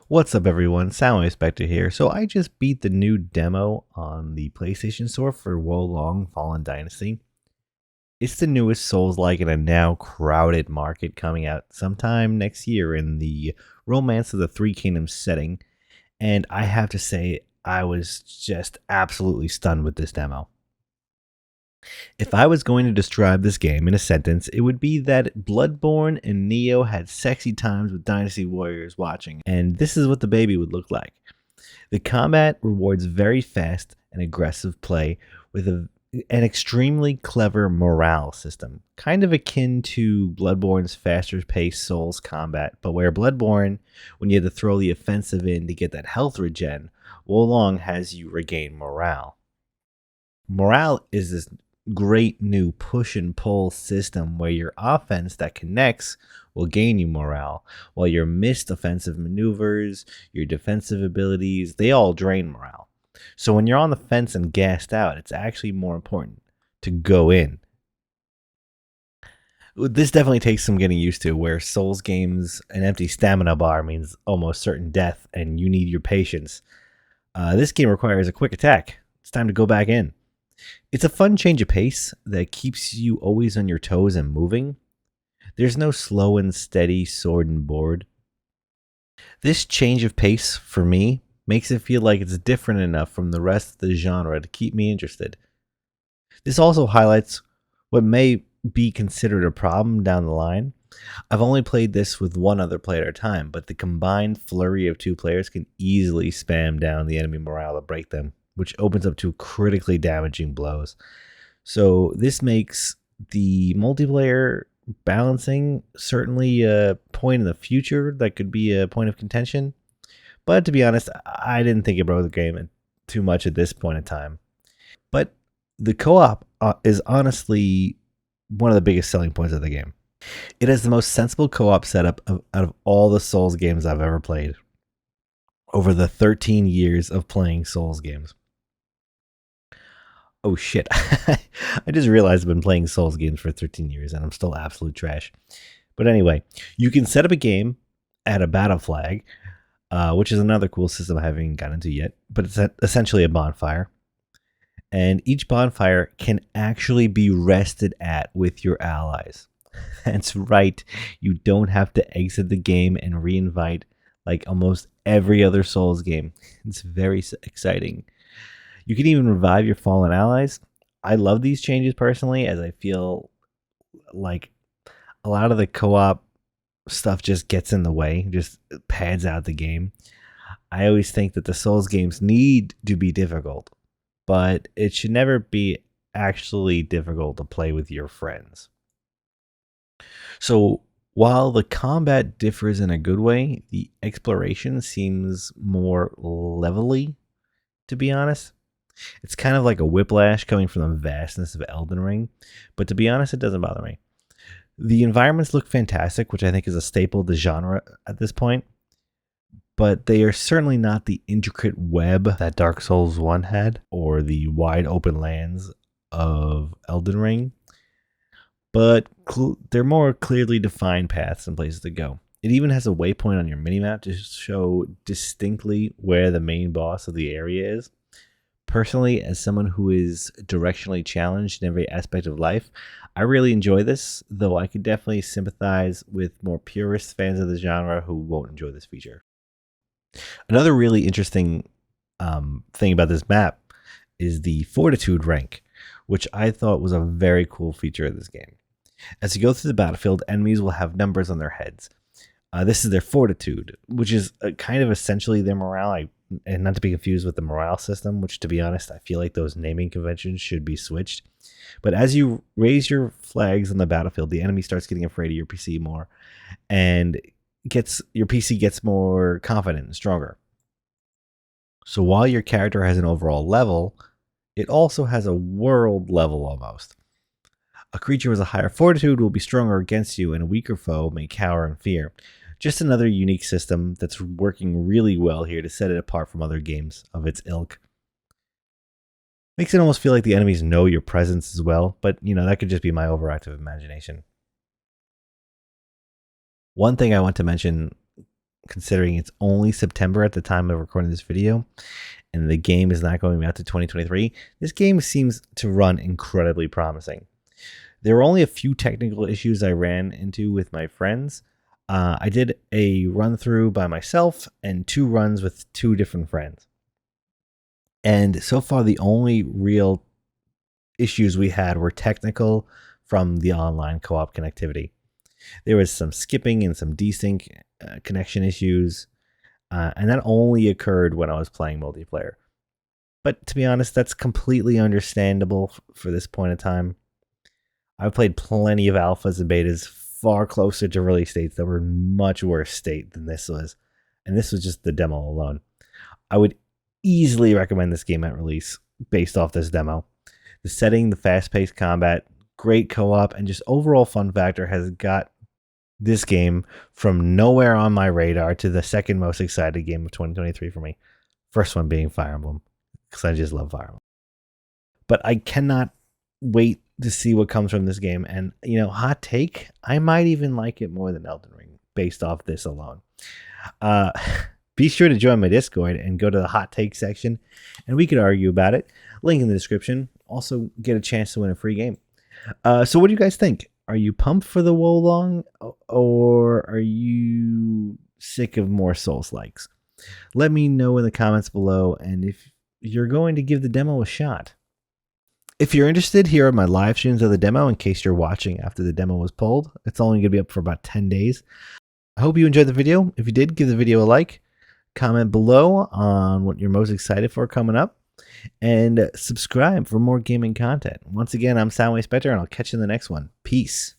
What's up, everyone? Soundwave Spectre here. So I just beat the new demo on the PlayStation Store for Wolong Fallen Dynasty. It's the newest Souls-like in a now crowded market coming out sometime next year in the Romance of the Three Kingdoms setting. And I have to say, I was just absolutely stunned with this demo. If I was going to describe this game in a sentence, it would be that Bloodborne and Nioh had sexy times with Dynasty warriors watching, and this is what the baby would look like. The combat rewards very fast and aggressive play with an extremely clever morale system, kind of akin to Bloodborne's faster paced Souls combat, but where Bloodborne, when you had to throw the offensive in to get that health regen, Wolong has you regain morale. Morale is this great new push and pull system where your offense that connects will gain you morale, while your missed offensive maneuvers, your defensive abilities, they all drain morale. So when you're on the fence and gassed out, it's actually more important to go in. This definitely takes some getting used to, where Souls games, an empty stamina bar means almost certain death, and you need your patience. This game requires a quick attack. It's time to go back in. It's a fun change of pace that keeps you always on your toes and moving. There's no slow and steady sword and board. This change of pace, for me, makes it feel like it's different enough from the rest of the genre to keep me interested. This also highlights what may be considered a problem down the line. I've only played this with one other player at a time, but the combined flurry of two players can easily spam down the enemy morale to break them, which opens up to critically damaging blows. So this makes the multiplayer balancing certainly a point in the future that could be a point of contention. But to be honest, I didn't think it broke the game too much at this point in time. But the co-op is honestly one of the biggest selling points of the game. It has the most sensible co-op setup out of all the Souls games I've ever played over the 13 years of playing Souls games. Oh shit. I just realized I've been playing Souls games for 13 years and I'm still absolute trash. But anyway, you can set up a game, add a battle flag, which is another cool system I haven't gotten into yet, but it's essentially a bonfire. And each bonfire can actually be rested at with your allies. That's right, you don't have to exit the game and reinvite like almost every other Souls game. It's very exciting. You can even revive your fallen allies. I love these changes personally, as I feel like a lot of the co-op stuff just gets in the way, just pads out the game. I always think that the Souls games need to be difficult, but it should never be actually difficult to play with your friends. So while the combat differs in a good way, the exploration seems more levelly, to be honest. It's kind of like a whiplash coming from the vastness of Elden Ring, but to be honest, it doesn't bother me. The environments look fantastic, which I think is a staple of the genre at this point, but they are certainly not the intricate web that Dark Souls 1 had, or the wide open lands of Elden Ring, but they're more clearly defined paths and places to go. It even has a waypoint on your minimap to show distinctly where the main boss of the area is. Personally, as someone who is directionally challenged in every aspect of life, I really enjoy this, though I could definitely sympathize with more purist fans of the genre who won't enjoy this feature. Another really interesting thing about this map is the Fortitude Rank, which I thought was a very cool feature of this game. As you go through the battlefield, enemies will have numbers on their heads. This is their fortitude, which is kind of essentially their morale, and not to be confused with the morale system, which, to be honest, I feel like those naming conventions should be switched. But as you raise your flags on the battlefield, the enemy starts getting afraid of your PC more, and your PC gets more confident and stronger. So while your character has an overall level, it also has a world level almost. A creature with a higher fortitude will be stronger against you, and a weaker foe may cower in fear. Just another unique system that's working really well here to set it apart from other games of its ilk. Makes it almost feel like the enemies know your presence as well, but that could just be my overactive imagination. One thing I want to mention considering it's only September at the time of recording this video, and the game is not going out to 2023, this game seems to run incredibly promising. There were only a few technical issues I ran into with my friends. I did a run through by myself and 2 runs with 2 different friends. And so far, the only real issues we had were technical from the online co-op connectivity. There was some skipping and some desync connection issues, and that only occurred when I was playing multiplayer. But to be honest, that's completely understandable for this point in time. I've played plenty of alphas and betas far closer to release dates that were in much worse state than this was, and this was just the demo alone. I would easily recommend this game at release based off this demo. The setting, the fast-paced combat, great co-op, and just overall fun factor has got this game from nowhere on my radar to the second most excited game of 2023 for me. First one being Fire Emblem, because I just love Fire Emblem. But I cannot wait to see what comes from this game. And, hot take, I might even like it more than Elden Ring based off this alone. Be sure to join my Discord and go to the hot take section, and we could argue about it. Link in the description. Also, get a chance to win a free game. So what do you guys think? Are you pumped for the Wolong, or are you sick of more Soulslikes? Let me know in the comments below, and if you're going to give the demo a shot. If you're interested, here are my live streams of the demo in case you're watching after the demo was pulled. It's only going to be up for about 10 days. I hope you enjoyed the video. If you did, give the video a like. Comment below on what you're most excited for coming up. And subscribe for more gaming content. Once again, I'm Soundwave Spectre, and I'll catch you in the next one. Peace.